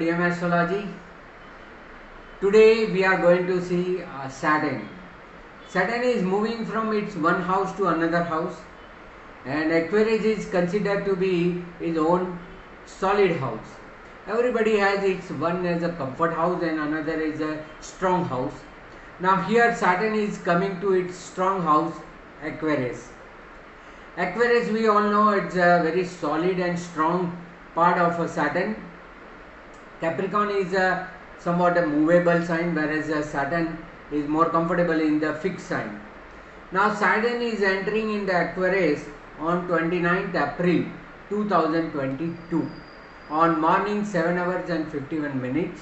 DM Astrology. Today we are going to see Saturn. Saturn is moving from its one house to another house, and Aquarius is considered to be its own solid house. Everybody has its one as a comfort house and another is a strong house. Now here Saturn is coming to its strong house, Aquarius. Aquarius, we all know, it's a very solid and strong part of a Saturn. Capricorn is somewhat a movable sign, whereas Saturn is more comfortable in the fixed sign. Now Saturn is entering in the Aquarius on 29th April 2022 on morning 7 hours and 51 minutes,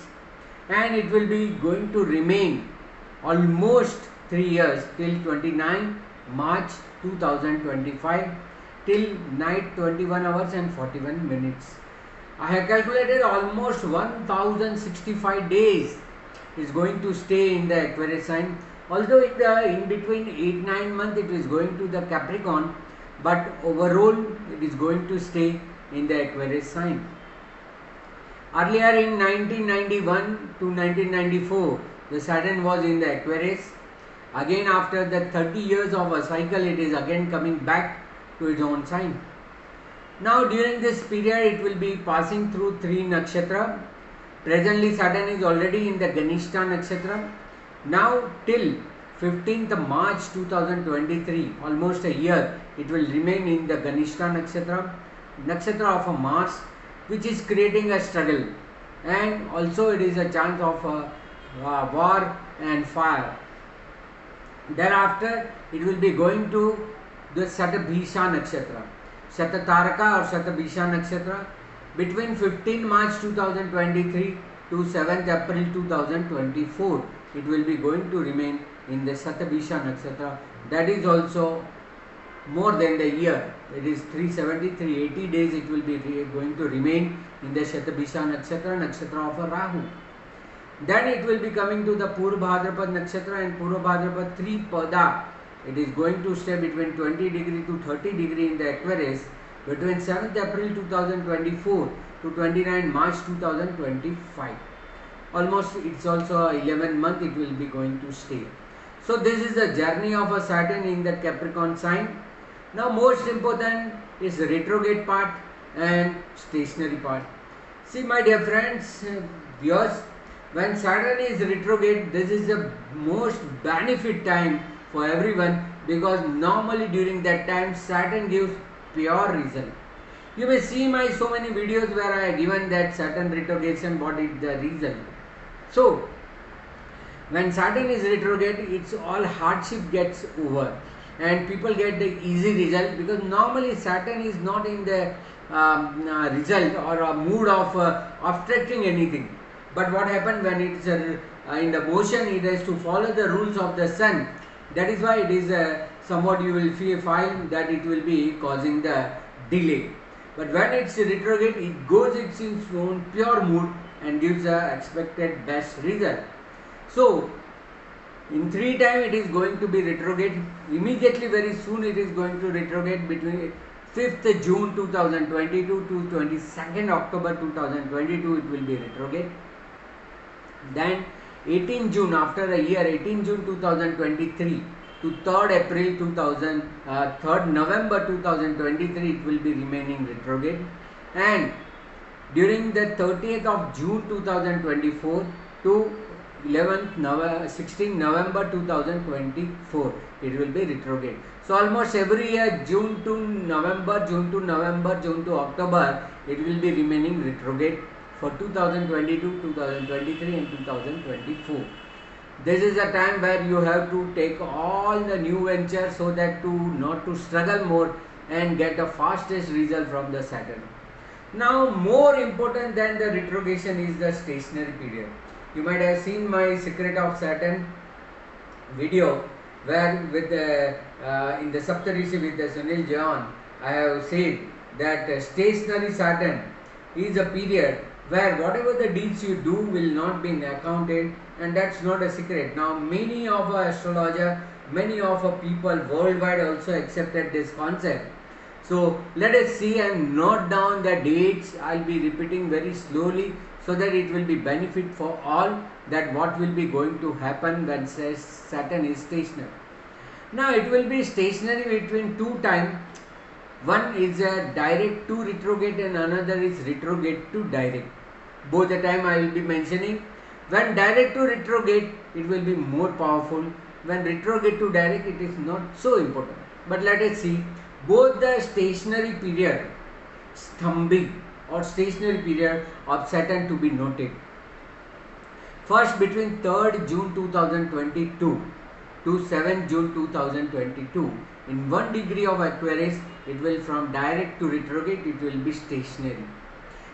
and it will be going to remain almost 3 years till 29 March 2025 till night 21 hours and 41 minutes. I have calculated almost 1065 days is going to stay in the Aquarius sign. Although in between 8-9 months it is going to the Capricorn, but overall it is going to stay in the Aquarius sign. Earlier in 1991 to 1994, the Saturn was in the Aquarius. Again, after the 30 years of a cycle, it is again coming back to its own sign. Now during this period it will be passing through 3 nakshatra. Presently Saturn is already in the Ganishta nakshatra. Now till 15th March 2023, almost a year, it will remain in the Ganishta nakshatra of a Mars, which is creating a struggle, and also it is a chance of war and fire. Thereafter it will be going to the Satabhisha nakshatra, Satataraka or Satabhisha nakshatra between 15 March 2023 to 7th April 2024. It will be going to remain in the Satabhisha nakshatra. That is also more than the year. It is 370, 380 days it will be going to remain in the Satabhisha nakshatra of a Rahu. Then it will be coming to the Purva Bhadrapad nakshatra, and Purva Bhadrapad 3 Pada. It is going to stay between 20 degree to 30 degree in the Aquarius between 7th April 2024 to 29 March 2025. Almost it's also 11 month it will be going to stay. So this is the journey of a Saturn in the Capricorn sign. Now most important is the retrograde part and stationary part. See my dear friends, viewers, when Saturn is retrograde, this is the most benefit time for everyone, because normally during that time Saturn gives pure result. You may see my so many videos where I have given that Saturn retrogression, what is the result. So when Saturn is retrograde, it's all hardship gets over and people get the easy result, because normally Saturn is not in the result or a mood of obstructing anything. But what happens when it's in the motion, it has to follow the rules of the sun. That is why it is somewhat you will find that it will be causing the delay. But when it's retrograde, it goes its own pure mood and gives the expected best result. So in 3 times it is going to be retrograde. Immediately, very soon it is going to retrograde between 5th June 2022 to 22nd October 2022 it will be retrograde. Then 18 June, after a year, 18 June 2023 to 3rd April 3rd November 2023 it will be remaining retrograde, and during the 30th of June 2024 to 16 November 2024 it will be retrograde. So almost every year, June to November, June to November, June to October, it will be remaining retrograde for 2022, 2023 and 2024. This is a time where you have to take all the new ventures so that to not to struggle more and get the fastest result from the Saturn. Now more important than the retrogression is the stationary period. You might have seen my Secret of Saturn video, where with the in the Saptarishi with the Sunil Jayan, I have said that stationary Saturn is a period where whatever the deeds you do will not be accounted, and that's not a secret. Now many of astrologers, many of people worldwide also accepted this concept. So let us see and note down the dates. I'll be repeating very slowly so that it will be benefit for all, that what will be going to happen when Saturn is stationary. Now it will be stationary between two times. One is a direct to retrograde and another is retrograde to direct. Both the time I will be mentioning. When direct to retrograde, it will be more powerful. When retrograde to direct, it is not so important. But let us see both the stationary period, stambhi or stationary period of Saturn to be noted. First, between 3rd June 2022 to 7th June 2022, in 1 degree of Aquarius, it will from direct to retrograde, it will be stationary.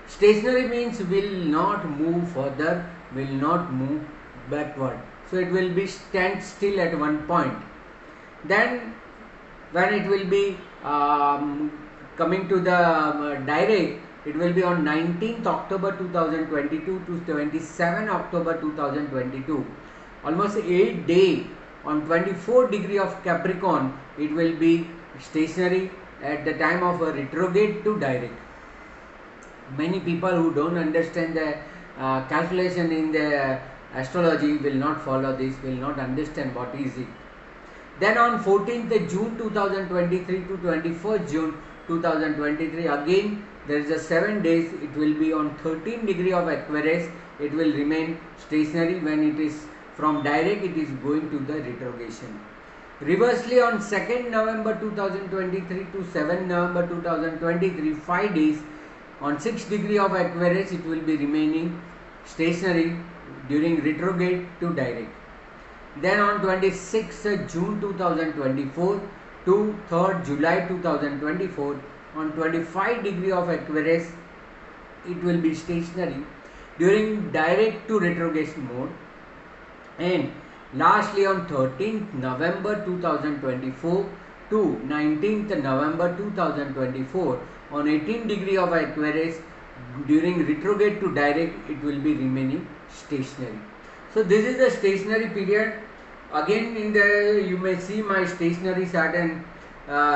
Stationary means will not move further, will not move backward. So it will be stand still at one point. Then when it will be coming to the direct, it will be on 19th October 2022 to 27 October 2022. Almost 8 days. On 24 degree of Capricorn, it will be stationary at the time of a retrograde to direct. Many people who don't understand the calculation in the astrology will not follow this, will not understand what is it. Then on 14th June 2023 to 21st June 2023, again there is a 7 days, it will be on 13 degree of Aquarius, it will remain stationary. When it is from direct, it is going to the retrogression. Reversely, on 2nd November 2023 to 7th November 2023, 5 days, on 6 degree of Aquarius, it will be remaining stationary during retrograde to direct. Then on 26th June 2024 to 3rd July 2024, on 25 degree of Aquarius, it will be stationary during direct to retrogression mode. And lastly, on 13th November 2024 to 19th November 2024, on 18 degree of Aquarius, during retrograde to direct, it will be remaining stationary. So this is the stationary period. Again, in the you may see my stationary Saturn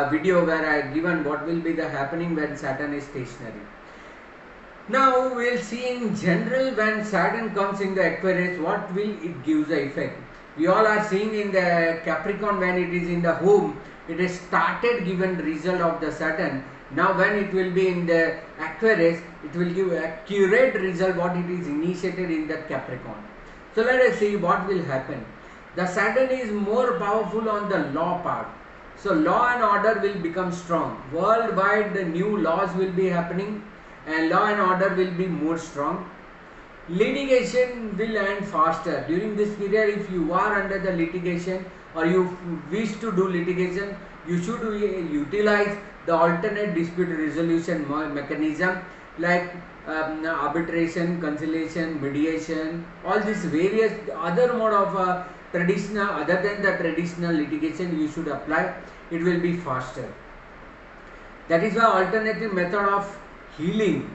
video where I have given what will be the happening when Saturn is stationary. Now we will see in general when Saturn comes in the Aquarius, what will it give the effect. We all are seeing in the Capricorn when it is in the home, it has started given result of the Saturn. Now when it will be in the Aquarius, it will give accurate result what it is initiated in the Capricorn. So let us see what will happen. The Saturn is more powerful on the law part. So law and order will become strong. Worldwide the new laws will be happening and law and order will be more strong. Litigation will end faster. During this period, if you are under the litigation or you wish to do litigation, you should utilize the alternate dispute resolution mechanism like arbitration, conciliation, mediation, all these various other mode of traditional, other than the traditional litigation you should apply. It will be faster. That is why alternative method of healing,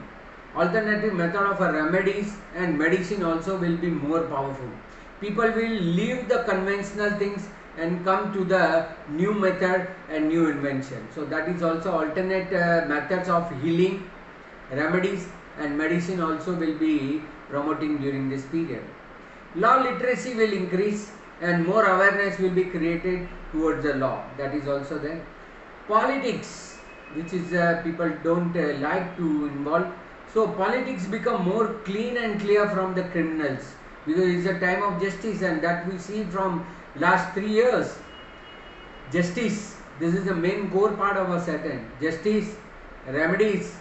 alternative method of remedies and medicine also will be more powerful. People will leave the conventional things and come to the new method and new invention. So that is also alternate methods of healing, remedies and medicine also will be promoting during this period. Law literacy will increase and more awareness will be created towards the law. That is also there. Politics, which is people don't like to involve. So politics become more clean and clear from the criminals because it's a time of justice, and that we see from last 3 years. Justice, this is the main core part of a Saturn. Justice, remedies,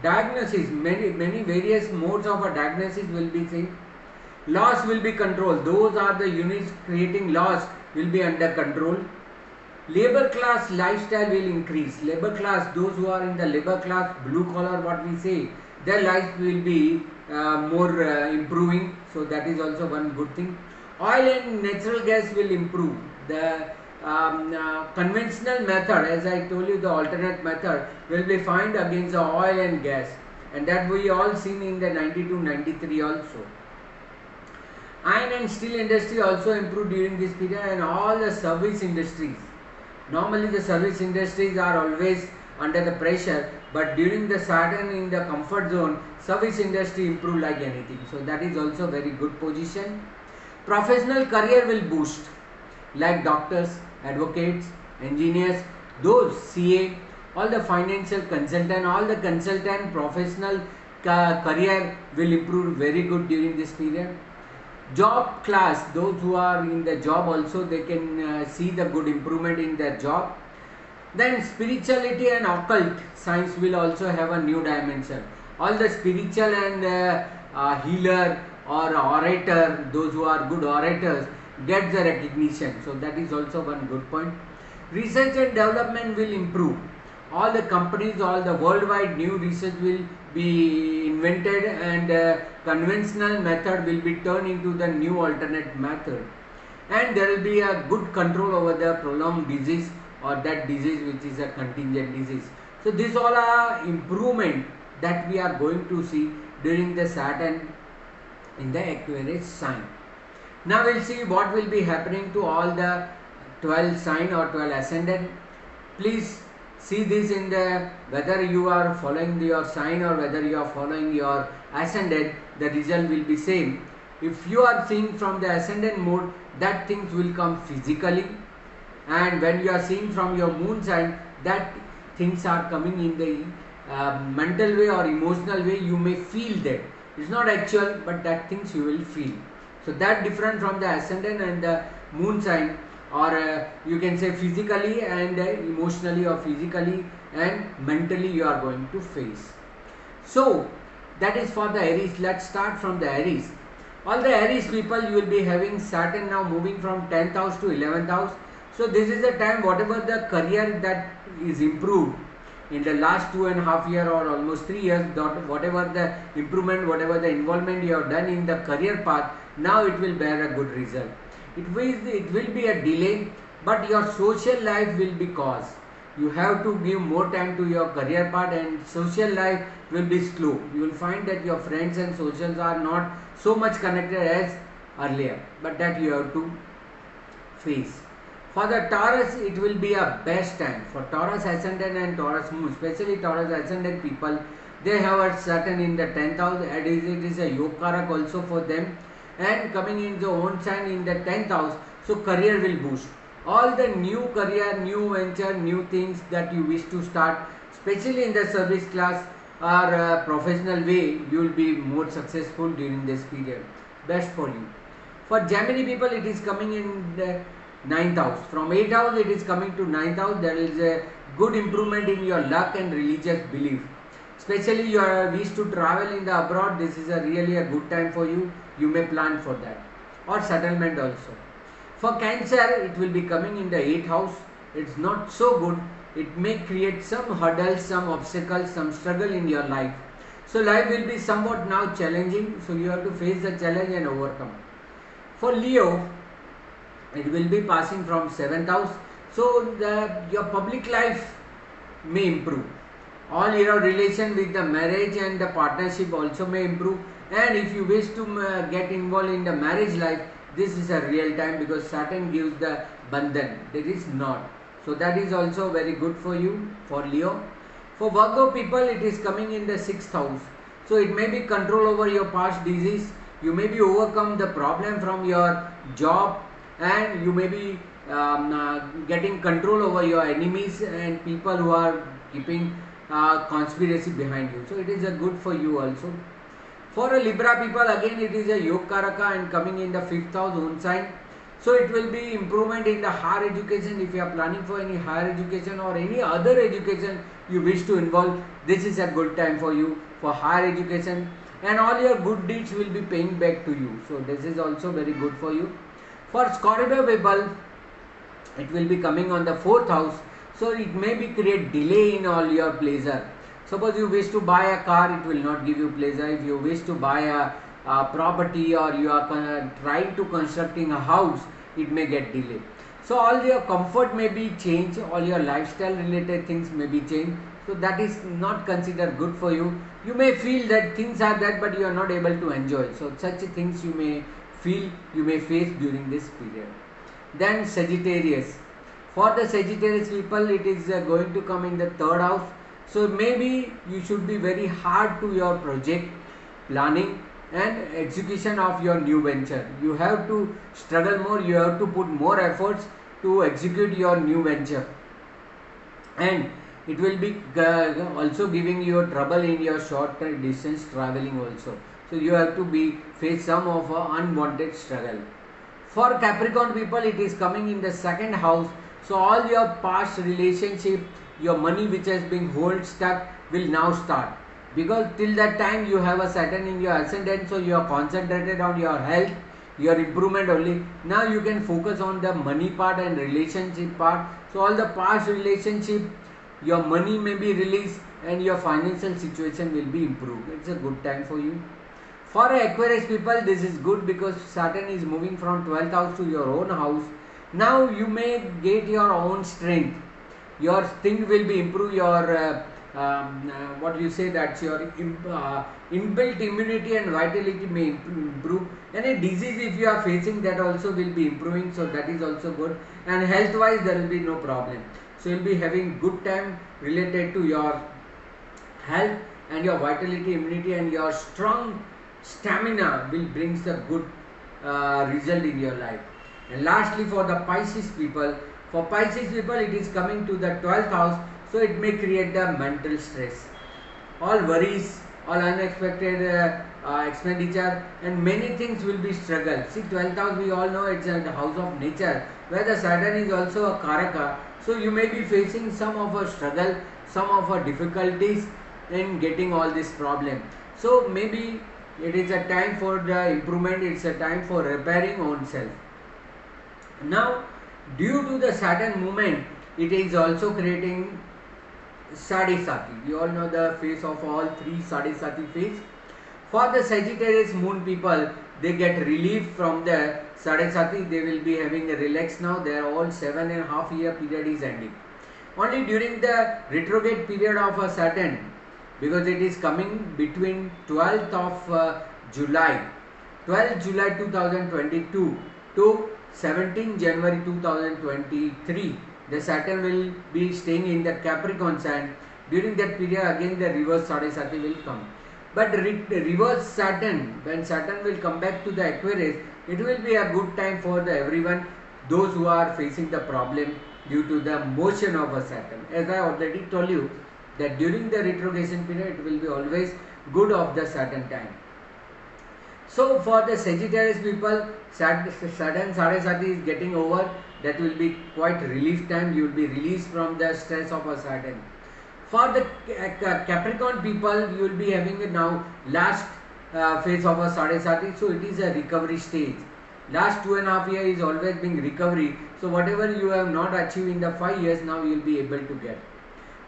diagnosis, many various modes of a diagnosis will be seen. Laws will be controlled. Those are the units creating laws will be under control. Labor class lifestyle will increase. Labor class, those who are in the labor class, blue collar, what we say, their life will be more improving. So that is also one good thing. Oil and natural gas will improve. The conventional method, as I told you, the alternate method will be found against the oil and gas, and that we all seen in the 92-93 also. Iron and steel industry also improved during this period, and all the service industries. Normally the service industries are always under the pressure, but during the Saturn in the comfort zone, service industry improve like anything. So that is also very good position. Professional career will boost, like doctors, advocates, engineers, those CA, all the financial consultant, all the consultant professional career will improve very good during this period. Job class, those who are in the job also, they can see the good improvement in their job. Then spirituality and occult science will also have a new dimension. All the spiritual and healer or orator, those who are good orators, get the recognition. So that is also one good point. Research and development will improve. All the companies, all the worldwide new research will be invented, and conventional method will be turned into the new alternate method. And there will be a good control over the prolonged disease or that disease which is a contingent disease. So these all are improvement that we are going to see during the Saturn in the Aquarius sign. Now we'll see what will be happening to all the 12 sign or 12 ascendant. Please see this in the, whether you are following your sign or whether you are following your ascendant, the result will be same. If you are seeing from the ascendant mode, that things will come physically, and when you are seeing from your moon sign, that things are coming in the mental way or emotional way. You may feel that it's not actual, but that things you will feel. So that different from the ascendant and the moon sign, or you can say physically and emotionally, or physically and mentally you are going to face. So that is for the Aries. Let's start from the Aries. All the Aries people, you will be having Saturn now moving from 10th house to 11th house. So this is the time, whatever the career that is improved in the last 2.5 years or almost 3 years, whatever the improvement, whatever the involvement you have done in the career path, now it will bear a good result. It will be a delay, but your social life will be caused. You have to give more time to your career path, and social life will be slow. You will find that your friends and socials are not so much connected as earlier, but that you have to face. For the Taurus, it will be a best time. For Taurus ascendant and Taurus moon, especially Taurus ascendant people, they have a Saturn in the 10th house, and it is a Yokarak also for them, and coming in the own sign in the 10th house, so career will boost. All the new career, new venture, new things that you wish to start, especially in the service class or professional way, you will be more successful during this period. Best for you. For Gemini people, it is coming in the 9th house. From 8th house, it is coming to 9th house. There is a good improvement in your luck and religious belief. Especially you wish to travel in the abroad, this is really a good time for you. You may plan for that. Or settlement also. For Cancer, it will be coming in the 8th house. It's not so good. It may create some hurdles, some obstacles, some struggle in your life. So life will be somewhat now challenging. So you have to face the challenge and overcome. For Leo, it will be passing from 7th house. So your public life may improve. All your relation with the marriage and the partnership also may improve. And if you wish to get involved in the marriage life, this is a real time, because Saturn gives the bandhan. There is not. So that is also very good for you, for Leo. For Virgo people, it is coming in the 6th house. So it may be control over your past disease. You may be overcome the problem from your job, and you may be getting control over your enemies and people who are keeping conspiracy behind you. So it is a good for you also. For a Libra people, again it is a Yokaraka and coming in the 5th house own sign. So it will be improvement in the higher education. If you are planning for any higher education or any other education you wish to involve, this is a good time for you for higher education, and all your good deeds will be paying back to you. So this is also very good for you. For Scorpio people, it will be coming on the 4th house. So it may be create delay in all your pleasure. Suppose you wish to buy a car, it will not give you pleasure. If you wish to buy a property, or you are trying to constructing a house, it may get delayed. So all your comfort may be changed, all your lifestyle related things may be changed. So that is not considered good for you. You may feel that things are that, but you are not able to enjoy. So such things you may feel, you may face during this period. Then Sagittarius. For the Sagittarius people, it is going to come in the 3rd house. So maybe you should be very hard to your project planning and execution of your new venture. You have to struggle more, you have to put more efforts to execute your new venture, and it will be also giving you trouble in your short distance traveling also. So you have to be face some of unwanted struggle. For Capricorn people, it is coming in the second house. So all your past relationship, your money which has been hold stuck will now start, because till that time you have a Saturn in your ascendant, so you are concentrated on your health, your improvement only. Now you can focus on the money part and relationship part. So all the past relationship, your money may be released and your financial situation will be improved. It's a good time for you. For Aquarius people, this is good because Saturn is moving from 12th house to your own house. Now you may get your own strength. Your thing will be improved. Your what you say, that's your inbuilt immunity and vitality may improve. Any disease if you are facing, that also will be improving. So that is also good. And health wise there will be no problem. So you will be having good time related to your health, and your vitality, immunity and your strong stamina will brings the good result in your life. And lastly, for the Pisces people, it is coming to the 12th house, so it may create the mental stress, all worries, all unexpected expenditure, and many things will be struggle. See, 12th house we all know it's the house of nature, where the Saturn is also a Karaka. So you may be facing some of a struggle, some of a difficulties in getting all this problem. So maybe it is a time for the improvement, it's a time for repairing own self. Now, due to the Saturn movement, it is also creating Sadhi-Sati. You all know the phase of all three Sadhi-Sati phase. For the Sagittarius moon people, they get relief from the Sadhi-Sati. They will be having a relax now. Their all 7.5 year period is ending. Only during the retrograde period of a Saturn, because it is coming between 12th of July 2022 to 17 January 2023, the Saturn will be staying in the Capricorn sign. During that period again the reverse Sadhi-Sati will come. But reverse Saturn, when Saturn will come back to the Aquarius, it will be a good time for the everyone, those who are facing the problem due to the motion of a Saturn. As I already told you, that during the retrogression period it will be always good of the Saturn time. So for the Sagittarius people, Saturn Sadhi-Sati is getting over. That will be quite relief time. You will be released from the stress of a Saturn. For the Capricorn people, you will be having a now last phase of a Sadhi-Sati. So it is a recovery stage. Last 2.5 years is always being recovery. So whatever you have not achieved in the 5 years, now you will be able to get.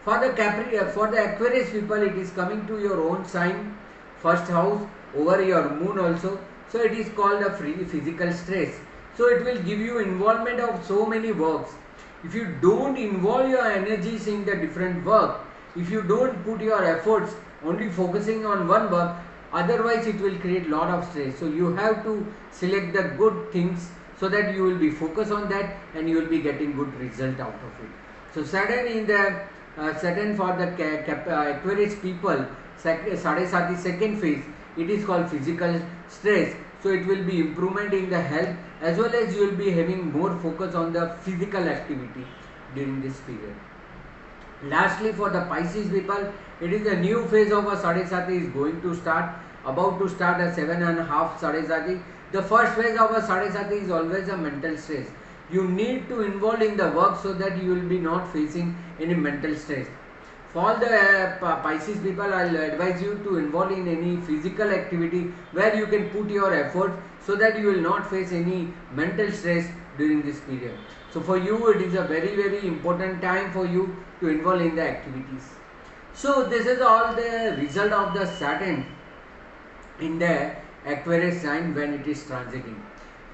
For the Aquarius people, it is coming to your own sign, first house, over your moon also. So it is called a physical stress. So it will give you involvement of so many works. If you don't involve your energies in the different work, if you don't put your efforts only focusing on one work, otherwise it will create lot of stress. So you have to select the good things so that you will be focused on that and you will be getting good result out of it. So Saturn for the Aquarius people, Sadhi-Sati second phase, it is called physical stress. So it will be improvement in the health, as well as you will be having more focus on the physical activity during this period. Lastly, for the Pisces people, it is a new phase of a Sadhi-Sati is going to start, about to start a 7.5 Sadhi-Sati. The first phase of a Sadhi-Sati is always a mental stress. You need to involve in the work so that you will be not facing any mental stress. For all the Pisces people, I will advise you to involve in any physical activity where you can put your effort so that you will not face any mental stress during this period. So for you, it is a very, very important time for you to involve in the activities. So this is all the result of the Saturn in the Aquarius sign when it is transiting.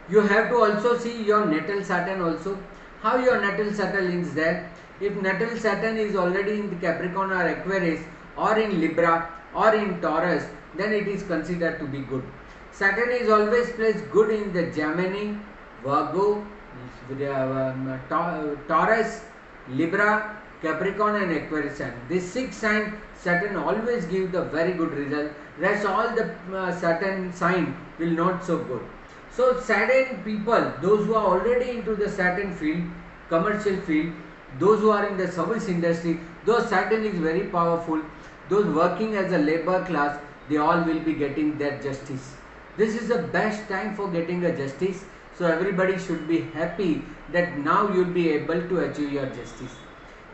You have to also see your natal Saturn also, how your natal Saturn is there. If natal Saturn is already in the Capricorn or Aquarius or in Libra or in Taurus, then it is considered to be good. Saturn is always placed good in the Gemini, Virgo, Taurus, Libra Capricorn and Aquarius sign. This 6 sign Saturn always give the very good result. Rest all the Saturn sign will not so good. So Saturn people, those who are already into the Saturn field, commercial field, those who are in the service industry, those Saturn is very powerful. Those working as a labor class, they all will be getting their justice. This is the best time for getting a justice. So everybody should be happy that now you will be able to achieve your justice.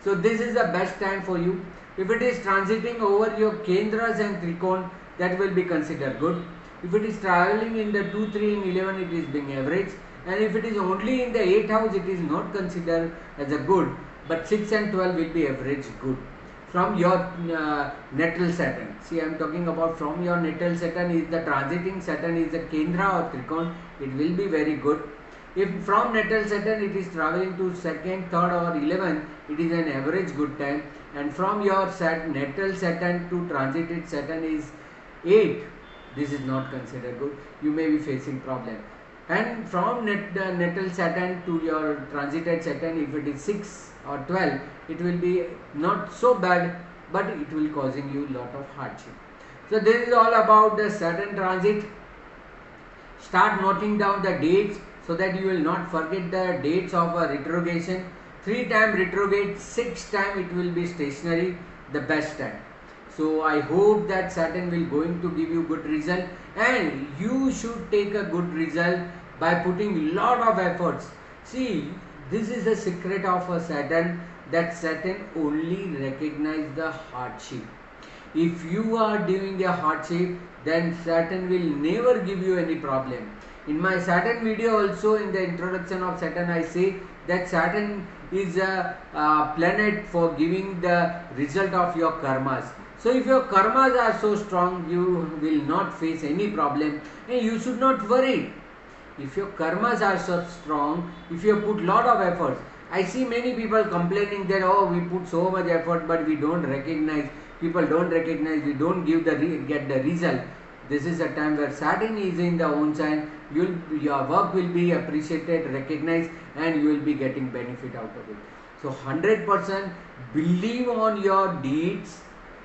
So this is the best time for you. If it is transiting over your Kendras and Trikon, that will be considered good. If it is traveling in the 2, 3 and 11, it is being average. And if it is only in the 8th house, it is not considered as a good. But 6 and 12 will be average good. From your natal Saturn. See, I am talking about from your natal Saturn. Is the transiting Saturn is a Kendra or Trikon, it will be very good. If from natal Saturn it is traveling to 2nd, 3rd or 11, it is an average good time. And from your natal Saturn to transited Saturn is 8, this is not considered good. You may be facing problem. And from natal Saturn to your transited Saturn, if it is 6 or 12, it will be not so bad, but it will causing you lot of hardship. So this is all about the Saturn transit. Start noting down the dates so that you will not forget the dates of a retrogression. 3 times retrograde, 6 times it will be stationary, the best time. So I hope that Saturn will going to give you good result, and you should take a good result by putting lot of efforts. See, this is the secret of a Saturn, that Saturn only recognize the hardship. If you are doing the hardship, then Saturn will never give you any problem. In my Saturn video also, in the introduction of Saturn, I say that Saturn is a planet for giving the result of your karmas. So if your karmas are so strong, you will not face any problem, and you should not worry. If your karmas are so strong, if you put lot of efforts, I see many people complaining that, oh, we put so much effort but we don't recognize, people don't recognize, we don't get the result. This is a time where Saturn is in the own sign, your work will be appreciated, recognized, and you will be getting benefit out of it. So 100% believe on your deeds,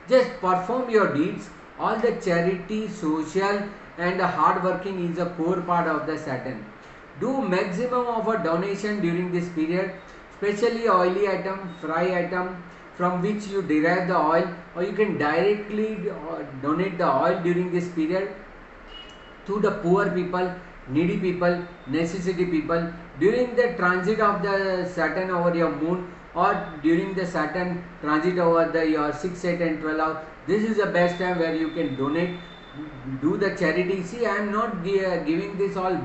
just perform your deeds. All the charity, social and hard working is a core part of the Saturn. Do maximum of a donation during this period, especially oily item, fry item from which you derive the oil, or you can directly donate the oil during this period to the poor people, needy people, necessity people during the transit of the Saturn over your moon, or during the Saturn transit over your 6, 8 and 12 hours. This is the best time where you can donate, do the charity. See, I am not giving this all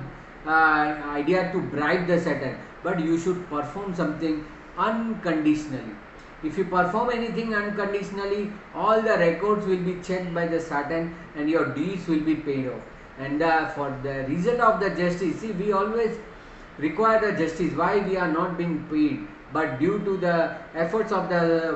idea to bribe the Saturn, but you should perform something unconditionally. If you perform anything unconditionally, all the records will be checked by the Saturn and your deeds will be paid off. And for the result of the justice, see, we always require the justice. Why we are not being paid? But due to the efforts of the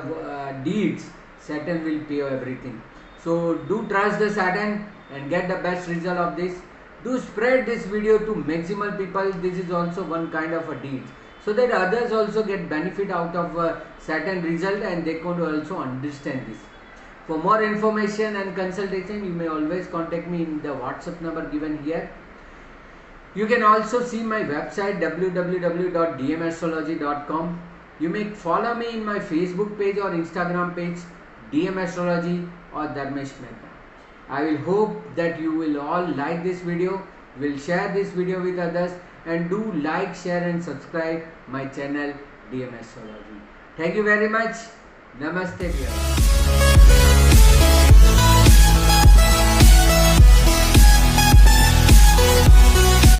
deeds, Saturn will pay everything. So do trust the Saturn and get the best result of this. Do spread this video to maximal people. This is also one kind of a deed, so that others also get benefit out of Saturn result and they can also understand this. For more information and consultation, you may always contact me in the WhatsApp number given here. You can also see my website www.dmastrology.com. You may follow me in my Facebook page or Instagram page, DM Astrology or Dharmesh Mehta. I will hope that you will all like this video, will share this video with others, and do like, share and subscribe my channel DM Astrology. Thank you very much. Namaste Viewers.